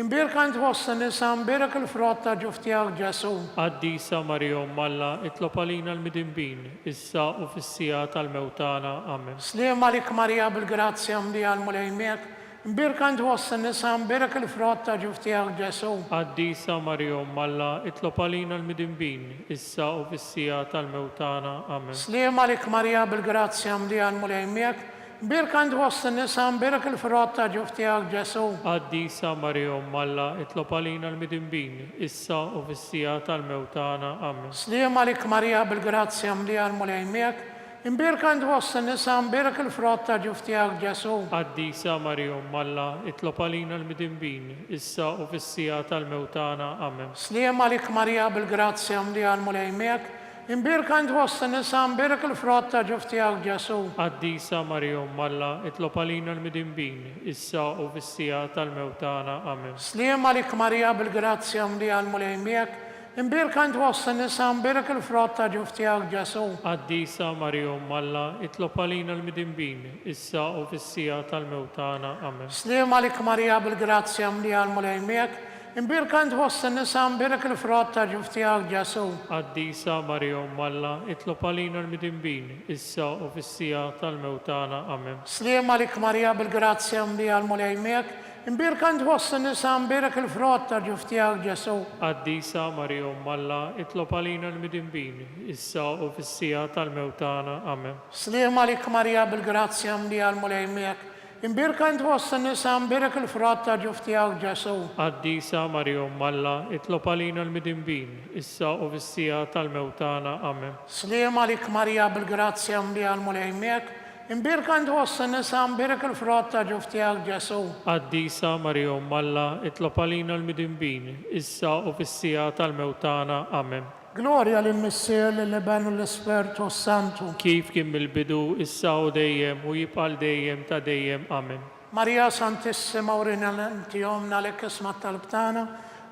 imbirka ant fost nisa, imbirka il-frott ta' ġuf tiegħek Ġesu. Qaddisa Marija Umm Alla, itlob għalina l-midinbin, issa u fis-sija tal-mewtana. Amen. Sliema lik Marija bil-grazzja mlija l-mulej miegħek, imbirka ant fost nisa, imbirka il-frott ta' ġuf tiegħek Ġesu. Qaddisa Marija Umm Alla, itlob għalina l-midinbin, issa u fis-sija tal-mewtana. Amen. Sliema lik Marija bil-grazzja mlija l-mulej miegħek, imbirka ant fost nisa, imbirka il-frott ta' ġuf tiegħek Ġesu. Qaddisa Marija Umm Alla, itlob għalina l-midinbin, issa u fis-sija tal-mewtana. Amen. Sliema lik Marija bil-grazzja mlija l-mulej miegħek, imbirka ant fost nisa, imbirka il-frott ta' ġuf tiegħek Ġesu. Qaddisa Marija Umm Alla, itlob għalina l-midinbin, issa u fis-sija tal-mewtana. Amen. Sliema lik Marija bil-grazzja mlija l-mulej miegħek, imbirka ant fost nisa, imbirka il-frott ta' ġuf tiegħek Ġesu. Qaddisa Marija Umm Alla, itlob għalina l-midinbin, issa u fis-sija tal-mewtana. Amen. Sliema lik Marija bil-grazzja mlija l-mulej miegħek, imbirka ant fost nisa, imbirka il-frott ta' ġuf tiegħek Ġesu. Qaddisa Marija Umm Alla, itlob għalina l-midinbin, issa u fis-sija tal-mewtana. Amen. Sliema lik Marija bil-grazzja mlija l-mulej miegħek, imbirka ant fost nisa, imbirka il-frott ta' ġuf tiegħek Ġesu. Qaddisa Marija Umm Alla, itlob għalina l-midinbin, issa u fis-sija tal-mewtana. Amen. Sliema lik Marija bil-grazzja mlija l-mulej miegħek, imbirka ant fost nisa, imbirka il-frott ta' ġuf tiegħek Ġesu. Qaddisa Marija Umm Alla, itlob għalina l-midinbin, issa u fis-sija tal-mewtana. Amen. Sliema lik Marija bil-grazzja mlija l-mulej miegħek, imbirka ant fost nisa, imbirka il-frott ta' ġuf tiegħek Ġesu. Qaddisa Marija Umm Alla, itlob għalina l-midinbin, issa u fis-sija tal-mewtana. Amen. Sliema lik Marija bil-grazzja mlija l-mulej miegħek, imbirka ant fost nisa, imbirka il-frott ta' ġuf tiegħek Ġesu. Qaddisa Marija Umm Alla, itlob għalina l-midinbin, issa u fis-sija tal-mewtana. Amen. Gloria lill-Missier, lill-Iben u l-Ispirtu Santu. Kif kien mill-bidu, issa u dejjem u jibqal dejjem ta' dejjem. Amen. Marija Santissima, urina l-inti omna lek isma tal-btana,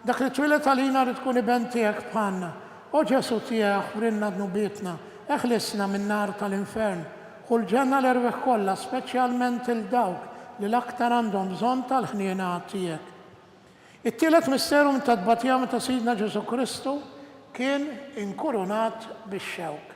dak li twilet għalina li tkun iben tiegħek bħalna. O Ġesu tiegħek urinna d-nubietna, eħlisna minn nar tal-infern, u l-ġenna l-erwħ kollha, speċjalment il-dawk li l-aktar għandhom bżonn tal-ħniena tiegħek. It-tielet misteru minn tadbatija meta Sidna Ġesu Kristu kien inkurunat bix-xewk.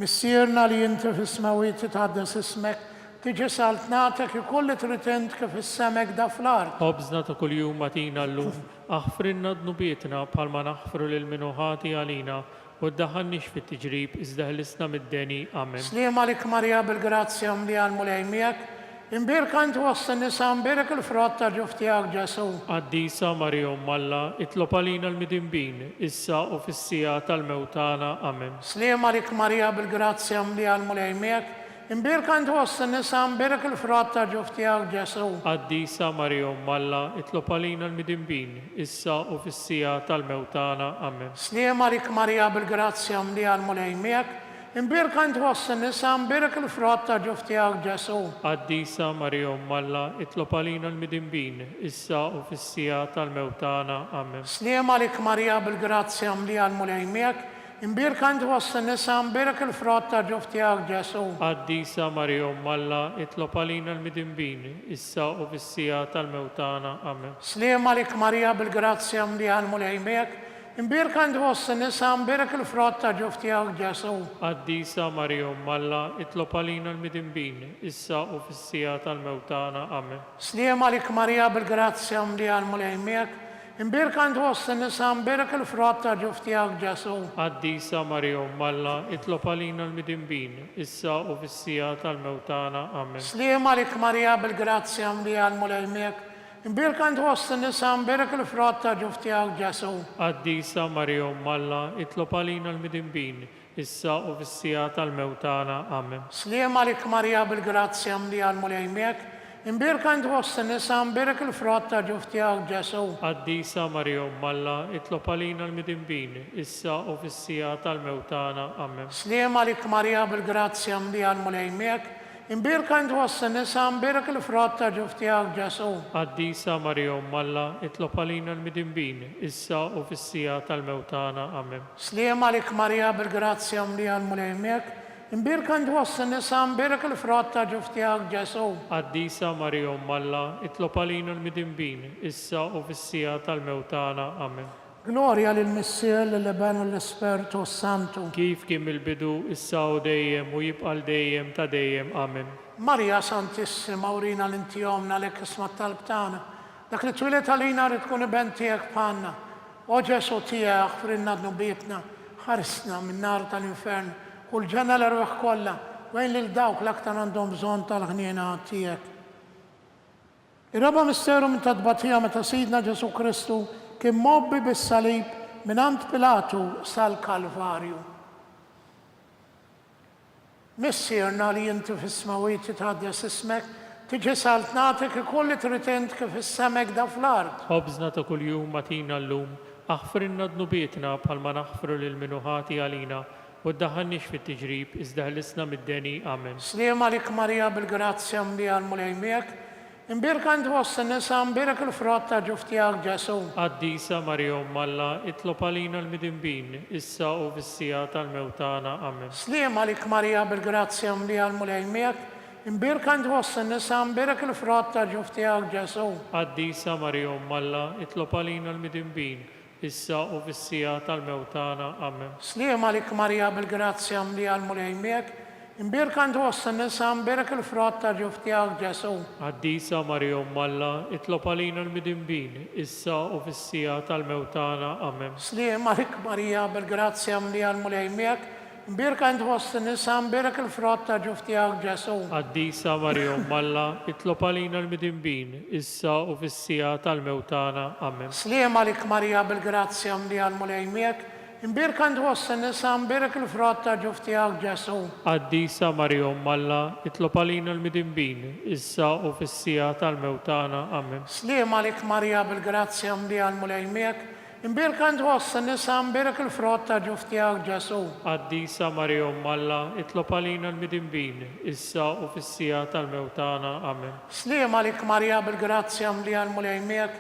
Missierna li jinti fis-smawit titħaddes ismek, tiġi saltnatek ikull li trid int kif is-semek da fl-art. Ħobżna ta' kuljum matina llum, aħfrinna d-nubietna bħalma naħfru lil minuħati għalina, u ddaħannix fit-tiġrib, iżda ħlisna mid-deni. Amen. Sliema lik Marija bil-grazzja mlija l-mulej miegħek, imbirka ant fost nisa, imbirka il-frott ta' ġuf tiegħek Ġesu. Qaddisa Marija Umm Alla, itlob għalina l-midinbin, issa u fis-sija tal-mewtana. Amen. Sliema lik Marija bil-grazzja mlija l-mulej miegħek, imbirka ant fost nisa, imbirka il-frott ta' ġuf tiegħek Ġesu. Qaddisa Marija Umm Alla, itlob għalina l-midinbin, issa u fis-sija tal-mewtana. Amen. Sliema lik Marija bil-grazzja mlija l-mulej miegħek, imbirka ntħoss in-nisa, imbirk il-frott ta' ġuf tiegħek Ġesu. Qaddisa Marija Umm Alla, itlob għalina l-midinbin, issa u fis-sija tal-mewtana. Amen. Sliem għalik Marija bil-grazzja mli għal-mulejmiek, imbirka ntħoss in-nisa, imbirk il-frott ta' ġuf tiegħek Ġesu. Qaddisa Marija Umm Alla, itlob għalina l-midinbin, issa u fis-sija tal-mewtana. Amen. Sliem għalik Marija bil-grazzja mli għal-mulejmiek, imbirka ntħoss in-nisa, imbirk il-frott ta' ġuf tiegħek Ġesu. Qaddisa Marija Umm Alla, itlob għalina l-midinbin, issa u fis-sija tal-mewtana. Amen. Sliem għalik Marija bil-grazzja mli għal-mulejmiek, imbirka ntħoss in-nisa, imbirk il-frott ta' ġuf tiegħek Ġesu. Qaddisa Marija Umm Alla, itlob għalina l-midinbin, issa u fis-sija tal-mewtana. Amen. Sliem għalik Marija bil-grazzja mli għal-mulejmiek, imbirka ntħoss in-nisa, imbirk il-frott ta' ġuf tiegħek Ġesu. Qaddisa Marija Umm Alla, itlob għalina l-midinbin, issa u fis-sija tal-mewtana. Amen. Sliem għalik Marija bil-grazzja mli għal-mulejmiek, imbirka ntħoss in-nisa, imbirk il-frott ta' ġuf tiegħek Ġesu. Qaddisa Marija Umm Alla, itlob għalina l-midinbin, issa u fis-sija tal-mewtana. Amen. Sliem għalik Marija bil-grazzja mli għal-mulejmiek, imbirka ntħoss in-nisa, imbirk il-frott ta' ġuf tiegħek Ġesu. Qaddisa Marija Umm Alla, itlob għalina l-midinbin, issa u fis-sija tal-mewtana. Amen. Sliem għalik Marija bil-grazzja mli għal-mulejmiek, imbirka ntħoss in-nisa, imbirk il-frott ta' ġuf tiegħek Ġesu. Qaddisa Marija Umm Alla, itlob għalina l-midinbin, issa u fis-sija tal-mewtana. Amen. Gloria lill-Missier, lill-Iben u l-Ispirtu Santu. Kif kien mill-bidu, issa u dejjem u jibqa' dejjem ta' dejjem. Amen. Marija Santissima, urina l-intijomna l-kisma tal-talb tagħna. Dak li twilet għalina rrid tkun iben tiegħek bħalna. O Ġesu tiegħek frinna dnubietna, ħarisna min-nar tal-infern, kull ġenna l-erweħ kollha, wejn lil dawk l-aktar għandhom bżonn tal-ħniena tiegħek. Ir-raba misteru minn tadbatija meta Sidna Ġesu Kristu kien mobbi bis-salib minant Pilatu sal-Kalvarju. Missierna li inti fis-smawiet titħaddes ismek, tiġi salt nagħtik ikull li trid int kif is-semek da fl-ard. Ħobżna ta' kuljum matina llum, aħfrinna dnubietna bħalma naħfru lil minuħati għalina, u ddaħħalniex fit-tiġrib, iżda ħlisna mid-deni. Amen. Sliem għalik Marija bil-grazzja mli għal-mulejmiek, imbirka ntħoss in-nisa, imbirk il-frott ta' ġuf tiegħek Ġesu. Qaddisa Marija Umm Alla, itlob għalina l-midinbin, issa u fis-sija tal-mewtana. Amen. Sliem għalik Marija bil-grazzja mli għal-mulejmiek, imbirka ntħoss in-nisa, imbirk il-frott ta' ġuf tiegħek Ġesu. Qaddisa Marija Umm Alla, itlob għalina l-midinbin, issa u fis-sija tal-mewtana. Amen. Sliem għalik Marija bil-grazzja mli għal-mulejmiek, imbirka ntħoss in-nisa, imbirk il-frott ta' ġuf tiegħek Ġesu. Qaddisa Marija Umm Alla, itlob għalina l-midinbin, issa u fis-sija tal-mewtana. Amen. Sliem għalik Marija bil-grazzja mli għal-mulejmiek, imbirka ntħoss in-nisa, imbirk il-frott ta' ġuf tiegħek Ġesu. Qaddisa Marija Umm Alla, itlob għalina l-midinbin, issa u fis-sija tal-mewtana. Amen. Sliem għalik Marija bil-grazzja mli għal-mulejmiek, imbirka ntħoss in-nisa, imbirk il-frott ta' ġuf tiegħek Ġesu. Qaddisa Marija Umm Alla, itlob għalina l-midinbin, issa u fis-sija tal-mewtana. Amen. Sliem għalik Marija bil-grazzja mli għal-mulejmiek, imbirka ntħoss in-nisa, imbirk il-frott ta' ġuf tiegħek Ġesu. Qaddisa Marija Umm Alla, itlob għalina l-midinbin, issa u fis-sija tal-mewtana. Amen. Sliem għalik Marija bil-grazzja mli għal-mulejmiek,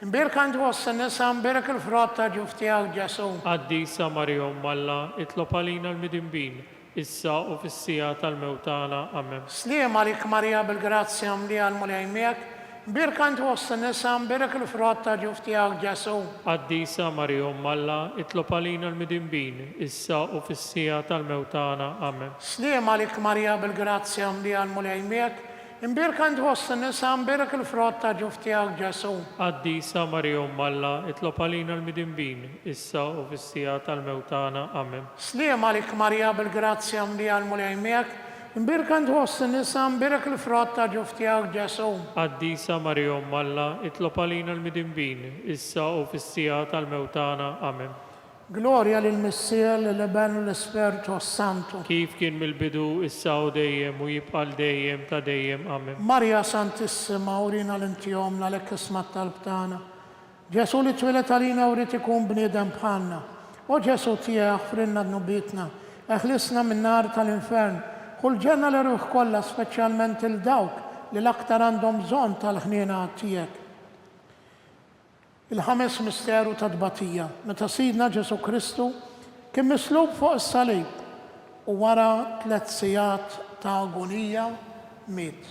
imbirka ntħoss in-nisa, imbirk il-frott ta' ġuf tiegħek Ġesu. Qaddisa Marija Umm Alla, itlob għalina l-midinbin, issa u fis-sija tal-mewtana. Amen. Sliem għalik Marija bil-grazzja mli għal-mulejmiek, imbirka ntħoss in-nisa, imbirk il-frott ta' ġuf tiegħek Ġesu. Qaddisa Marija Umm Alla, itlob għalina l-midinbin, issa u fis-sija tal-mewtana. Amen. Sliem għalik Marija bil-grazzja mli għal-mulejmiek, imbirka ntħoss in-nisa, imbirk il-frott ta' ġuf tiegħek Ġesu. Qaddisa Marija Umm Alla, itlob għalina l-midinbin, issa u fis-sija tal-mewtana. Amen. Sliem għalik Marija bil-grazzja mli għal-mulejmiek, imbirka ntħoss in-nisa, imbirk il-frott ta' ġuf tiegħek Ġesu. Qaddisa Marija Umm Alla, itlob għalina l-midinbin, issa u fis-sija tal-mewtana. Amen. Gloria lill-Missier, lill-Iben u l-Ispirtu Santu. Kif kien mill-bidu, issa u dejjem u jibqa' dejjem ta' dejjem. Amen. Marija Santissima, urina l-intijomna l-kisma tal-talb tagħna. Ġesu li twilet għalina u rrid ikun bniedem bħalna. O Ġesu tiegħek frinna dnubietna, Eħlisna minn nar tal-infern. Kull ġenna l-ruħ kollha speċjalment il-dawk li l-aktar għandhom bżonn tal-ħniena tiegħek. Il-ħames misteru ta' tbatija, meta Sidna Ġesu Kristu kien mislub fuq is-salib u wara 3 sigħat ta' agonija miet.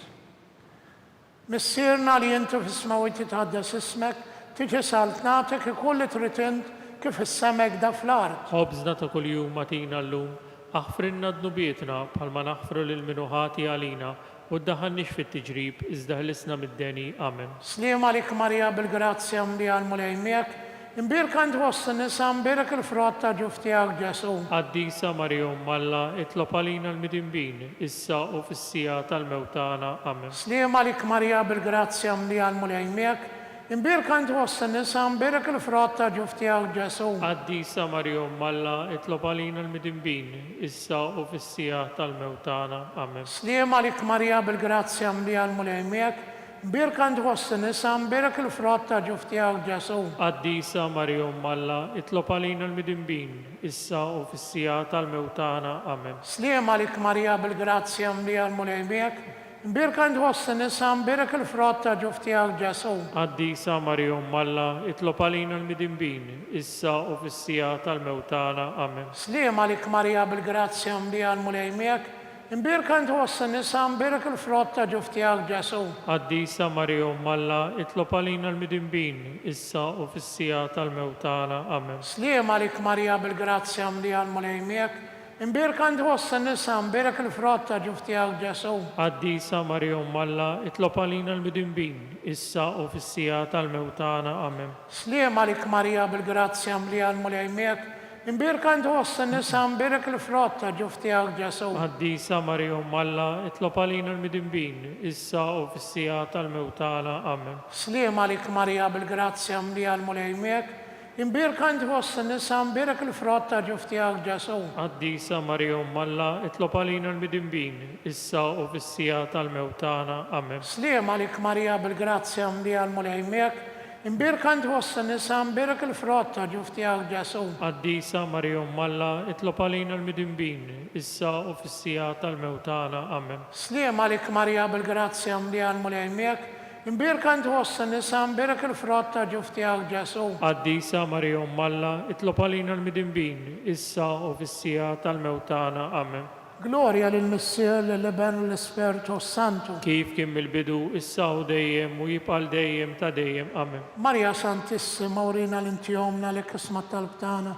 Missierna li inti fis-smawiet titħaddes ismek, tiġi saltnatek ikull li trid int kif is-semek da fl-art. Ħobżna ta' kuljum matina llum, aħfrinna dnubietna bħalma naħfru lil minuħati għalina u ddaħħalniex fit-tiġrib iżda ħlisna mid-deni. Amen. Sliem għalik Marija bil-grazzja mbiegħa l-mulej miegħek, imbirka ant fost in-nisa imbirek il-frott ta' ġuf tiegħek Ġesu. Qaddisa Marija Umm Alla, itlob għalina l-midinbin, issa u fis-sija tal-mewt tagħna. Amen. Sliem għalik Marija bil-grazzja mbiegħa l-mulej miegħek, imbirka ant fost in-nisa imbirek il-frott ta' ġuf tiegħek Ġesu. Qaddisa Marija Umm Alla, itlob għalina l-midinbin, issa u fis-sija tal-mewt tagħna. Amen. Sliem għalik Marija bil-grazzja mbiegħa l-mulej miegħek, imbirka ant fost in-nisa imbirek il-frott ta' ġuf tiegħek Ġesu. Qaddisa Marija Umm Alla, itlob għalina l-midinbin, issa u fis-sija tal-mewt tagħna. Amen. Sliem għalik Marija bil-grazzja mbiegħa l-mulej miegħek, imbirka ant fost in-nisa imbirek il-frott ta' ġuf tiegħek Ġesu. Qaddisa Marija Umm Alla, itlob għalina l-midinbin, issa u fis-sija tal-mewt tagħna. Amen. Sliem għalik Marija bil-grazzja mbiegħa l-mulej miegħek, imbirka ant fost in-nisa imbirek il-frott ta' ġuf tiegħek Ġesu. Qaddisa Marija Umm Alla, itlob għalina l-midinbin, issa u fis-sija tal-mewt tagħna. Amen. Sliem għalik Marija bil-grazzja mbiegħa l-mulej miegħek, imbirka ant fost in-nisa imbirek il-frott ta' ġuf tiegħek Ġesu. Qaddisa Marija Umm Alla, itlob għalina l-midinbin, issa u fis-sija tal-mewt tagħna. Amen. Sliem għalik Marija bil-grazzja mbiegħa l-mulej miegħek, imbirka ant fost in-nisa imbirek il-frott ta' ġuf tiegħek Ġesu. Qaddisa Marija Umm Alla, itlob għalina l-midinbin, issa u fis-sija tal-mewt tagħna. Amen. Sliem għalik Marija bil-grazzja mbiegħa l-mulej miegħek, imbirka ant fost in-nisa imbirek il-frott ta' ġuf tiegħek Ġesu. Qaddisa Marija Umm Alla, itlob għalina l-midinbin, issa u fis-sija tal-mewt tagħna. Amen. Sliem għalik Marija bil-grazzja mbiegħa l-mulej miegħek, imbirka ant fost in-nisa imbirek il-frott ta' ġuf tiegħek Ġesu. Qaddisa Marija Umm Alla, itlob għalina l-midinbin, issa u fis-sija tal-mewt tagħna. Amen. Sliem għalik Marija bil-grazzja mbiegħa l-mulej miegħek, imbirka ant fost in-nisa imbirek il-frott ta' ġuf tiegħek Ġesu. Qaddisa Marija Umm Alla, itlob għalina l-midinbin, issa u fis-sija tal-mewt tagħna. Amen. Gloria lill-Missier, lill-Iben u l-Isperitu Santu. Kif kien mill-bidu, issa u dejjem u jibqa' dejjem ta' dejjem. Amen. Marja Santissima, urina l-intijomna li kisma talb tagħna.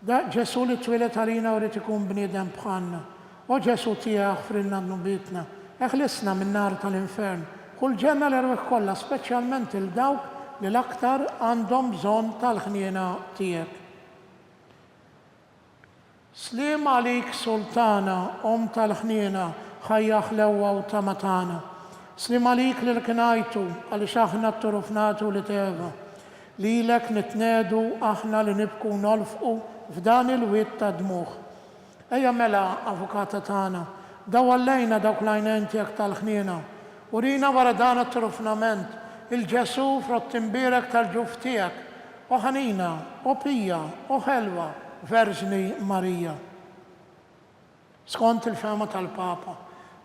Da Ġesu li twilet għalina u rrid ikun bniedem bħalna. O Ġesu tiegħek frilna dnubietna, eħlisna minn nar tal-infern. Kull ġenna l-erwieħ kollha, speċjalment il-dawk li l-aktar għandhom bżonn tal-ħniena tiegħek. Sliem għalik Sultana, tal-ħniena, ħajja ħlewwa u tamatana. Sliem għalik li l-knajtu, għaliex aħna t-turufnatu li teva. Lilek nitnedu aħna li nibku nolfqu f'dan il-wiet ta' dmuħ. Ejja mela, avukata tagħna, dawallejna dawk l-għajnejn tiegħek tal-ħniena. Urina wara dan it-trufnament, il-Ġesu frott imbirek tal-ġuf tiegħek, u ħanina, u pija, u ħelwa, Verġni Marija. Skont il-fema tal-Papa,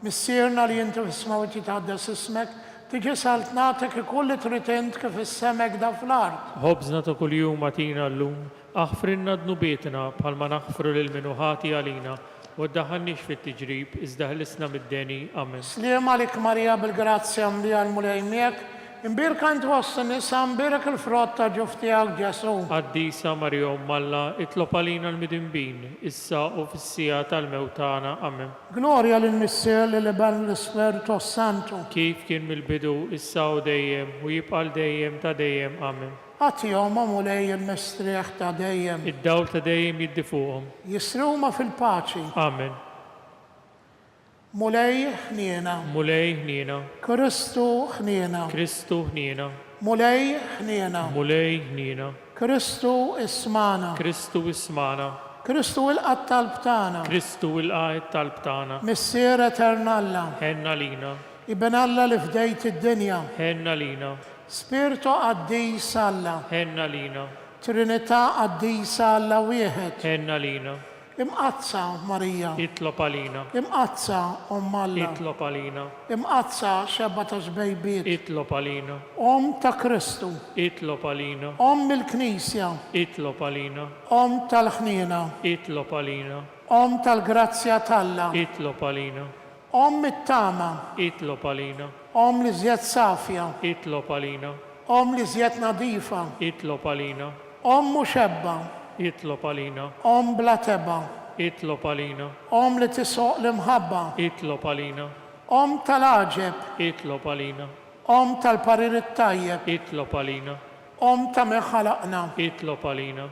missierna li inti fis-smawiet titħaddes ismek, tiġi saltnatek ikull li trid int kif is-semek da fl-art. Ħobżna ta' kuljum matina llum, aħfrinna dnubietna bħalma naħfru lil minuħati għalina u ddaħħalniex fit-tiġrib iżda ħlisna mid-deni. Amen. Sliem għalik Marija bil-grazzja mbiegħa l-mulej miegħek, imbirka ant fost in-nisa imbirek il-frott ta' ġuf tiegħek Ġesu. Qaddisa Marija Umm Alla, itlob għalina l-midinbin, issa u fis-sija tal-mewt tagħna. Amen. Gloria lill-Missier, lill-Iben u l-Isperitu Santu. Kif kien mill-bidu, issa u dejjem u jibqa' dejjem ta' dejjem. Amen. Għatihom mulej il-mistrieħ ta' dejjem. Id-dawl ta' dejjem jiddi fuqhom. Jisruma fil-paċi. Amen. Mulej ħniena. Mulej ħniena. Kristu ħniena. Kristu ħniena. Mulej ħniena. Mulej ħniena. Kristu ismana. Kristu ismana. Kristu il-qatt talb tagħna. Kristu il-qajt talb tagħna. Missier eternalla. Ħenna lina. Iben Alla li fdejt id-dinja. Ħenna lina. Spiritu qaddis Alla. Ħenna lina. Trinità qaddisa Alla wieħed. Ħenna lina. Imqazza Marija, itlob għalina, imqazza Alla, itlob għalina, imqazza xebba ta' xbejbiet, itlob għalina, ta' Kristu, itlob għalina, il-Knisja, itlob għalina, tal-ħniena, itlob għalina, tal-grazzja talla, itlob għalina, it-tama, itlob għalina, li żjed safja, itlob għalina, li żjed nadifa, itlob għalina, muxebba, itlob għalina, bla teba, itlob għalina, li tisoq l-imħabba, itlob għalina, tal-aġeb, itlob għalina, tal-parir it-tajjeb, itlob għalina, ta' min ħalaqna, itlob għalina,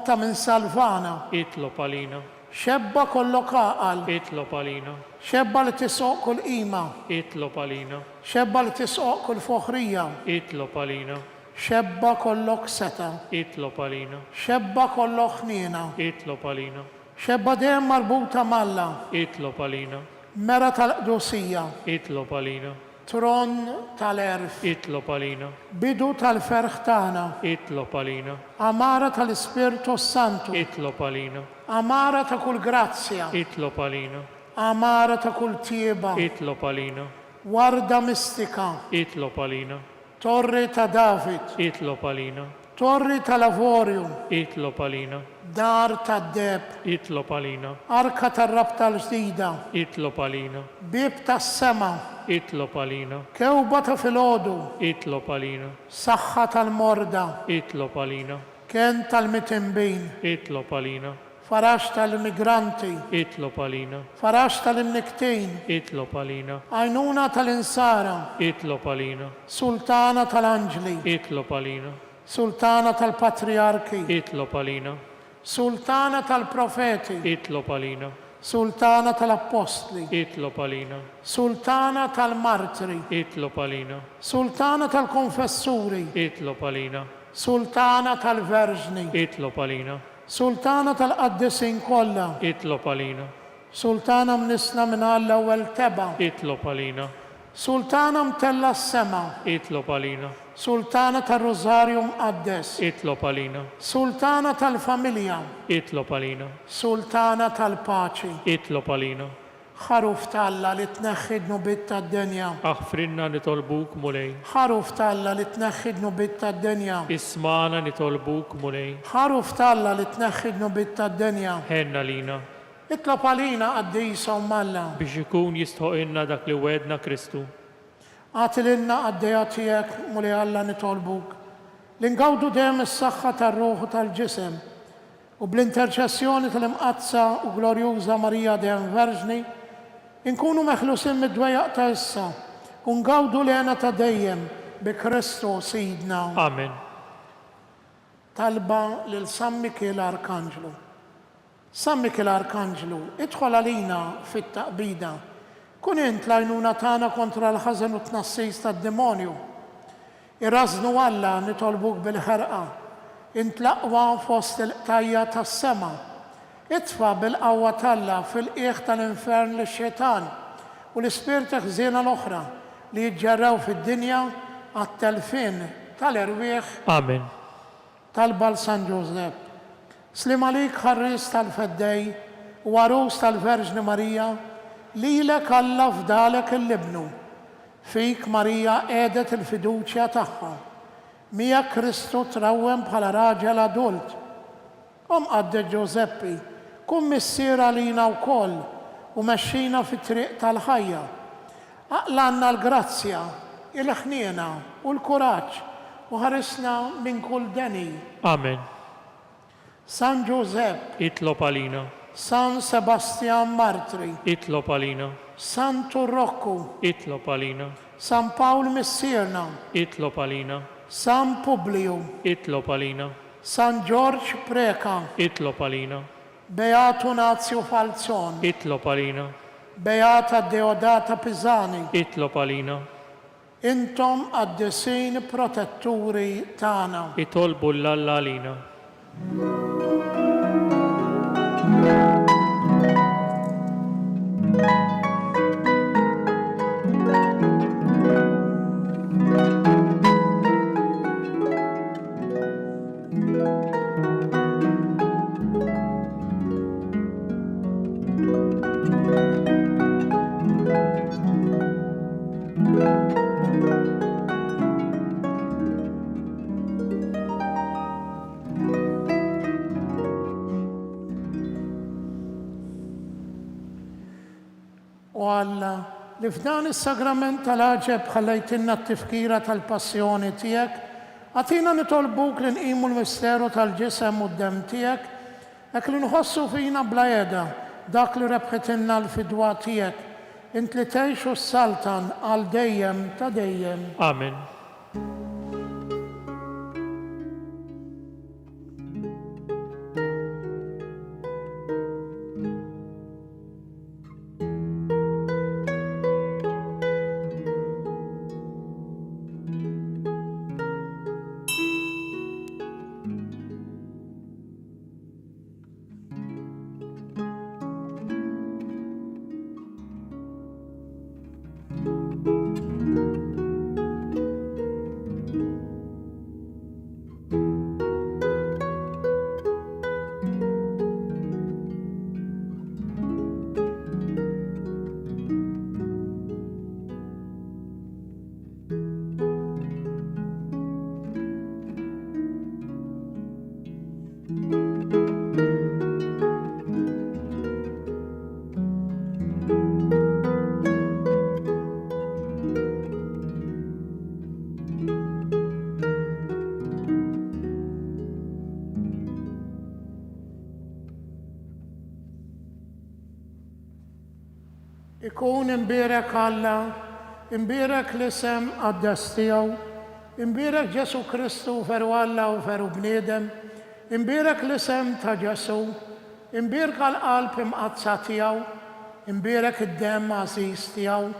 ta' min salvana, itlob għalina, xebba kollok aqal, itlob għalina, xebba li tisoq kull qima, itlob għalina, xebba li tisoq kull foħrija, itlob għalina, xebba kollok seta, itlob għalina, xebba kollok ħniena, itlob għalina, xebba dejjem marbuta malla, itlob għalina, mera tal-qdusija, itlob għalina, tron tal-erf, itlob għalina, bidu tal-ferħ tagħna, itlob għalina, amara tal-Ispirtu Santu, itlob għalina, amara ta' kull grazzja, itlob għalina, amara ta' kull tieba, itlob għalina, warda mistika, itlob għalina, torri ta' David, itlob għalina, torri tal-Lavorju, itlob għalina, dar tad-deb, itlob għalina, arka tar-rab tal-ġdida, itlob għalina, bib tas-sema, itlob għalina, kewba ta' filgħodu, itlob għalina, saħħa tal-morda, itlob għalina, kien tal-mitimbin, itlob għalina, farax tal-immigranti, itlob għalina, farax tal-imniktin, itlob għalina, għajnuna tal-insara, itlob għalina, sultana tal-anġli, itlob għalina, sultana tal-patriarki, itlob għalina, sultana tal-profeti, itlob għalina, sultana tal-apostli, itlob għalina, sultana tal-martri, itlob għalina, sultana tal-konfessuri, itlob għalina, sultana tal-verġni, itlob għalina, sultana tal-qaddisin kollha, itlob għalina, sultana mnisna minn għall-ewwel teba, itlob għalina, sultana mtella s-sema, itlob għalina, sultana tal-Rożarju mqaddes, itlob għalina, sultana tal-familja, itlob għalina, sultana tal-paċi, itlob għalina, ħaruf talla li tneħħidnu bit tad-dinja, aħfrinna nitolbuk mulej, ħaruf talla li tneħħidnu bit tad-dinja, ismana nitolbuk mulej, ħaruf talla li tneħħidnu bit tad-dinja, ħenna lina, itlob għalina għaddisa Alla, biex ikun jistħoqinna dak li wedna Kristu, għatililna għaddeja tiegħek muli Alla nitolbuk, li ngawdu dejjem is-saħħa tar-ruħ u tal-ġisem, u bl-interċessjoni tal-imqazza u glorjuża Marija dejjem Verġni, inkunu meħlusin mid-dwejaq ta' issa, u ngawdu lena ta' dejjem bi Kristu Sidna. amen. Talba lil San Mikiel Arkanġlu. San Mikiel Arkanġlu, idħol għalina fit-taqbida, kun int l-għajnuna tagħna kontra l-ħażen u tnassis tad-demonju. Irrażnu Alla nitolbuk bil-ħerqa, int l-aqwa fost il-qtajja tas-sema, itfa bil-qawwa talla fil-qiegħ tal-infern lix-xejtan u l-ispirti ħżiena l-oħra li jiġġarraw fid-dinja għat-telfin tal-irwieħ Amen. tal-bal San Ġożef. Slim għalik ħarris tal-feddej u għarus tal-Verġni Marija, lilek Alla fdalek il-libnu. Fik Marija għedet il-fiduċja tagħha. Mija Kristu trawwem bħala raġel adult. Għadde Giuseppi, kun missiera lina wkoll u mexxina fit-triq tal-ħajja. Aqlanna l-grazzja, il-ħniena u l-kuraġġ u ħarisna minn kull deni. Amen. San Giuseppe, Itlob għalina, San Sebastian Martri, itlob għalina, San Turrocco, itlob għalina, San Paul Missierna, itlob għalina, San Publiu, itlob għalina, San George Preka, itlob għalina, Beatu Nazio Falzon, itlob għalina, Beata Deodata Pisani, itlob għalina, intom għaddesin protetturi tana. itolbu l-Alla għalina. U Alla, li f'dan is-sagrament tal-aġeb ħallejtilna t-tifkira tal-passjoni tiegħek, għatina nitolbuk li nqimu l-misteru tal-ġisem u d-dem tiegħek, hekk li nħossu fina bla jeda dak li rebħitilna l-fidwa tiegħek, int li tgħixu s-saltan għal dejjem ta' dejjem. Amen. Ikun imbierek Alla, imbierek l-isem għaddes tiegħu, imbierek Ġesu Kristu veru Alla u veru bniedem, imbierek l-isem ta' Ġesu, imbierek għal-qalb imqazza tiegħu, imbierek id-dem għażiż tiegħu,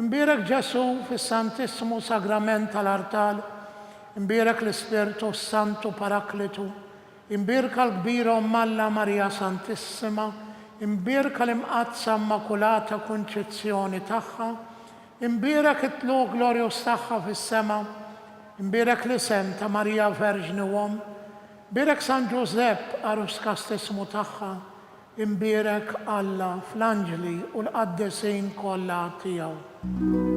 imbierek Ġesu fis-Santissimu Sagrament tal-Artal, imbierek l-Ispirtu Santu Paraklitu, imbierek għal-kbira Alla Marija Santissima, imbierek l-imqazza Immakulata Konċezzjoni tagħha, imbierek it-tlu glorjus tagħha fis-sema, imbierek l-isem ta' Marija Verġni Uom, imbierek San Ġusepp Arus Kastismu tagħha, imbierek Alla fl-anġli u l-qaddesin kollha tiegħu.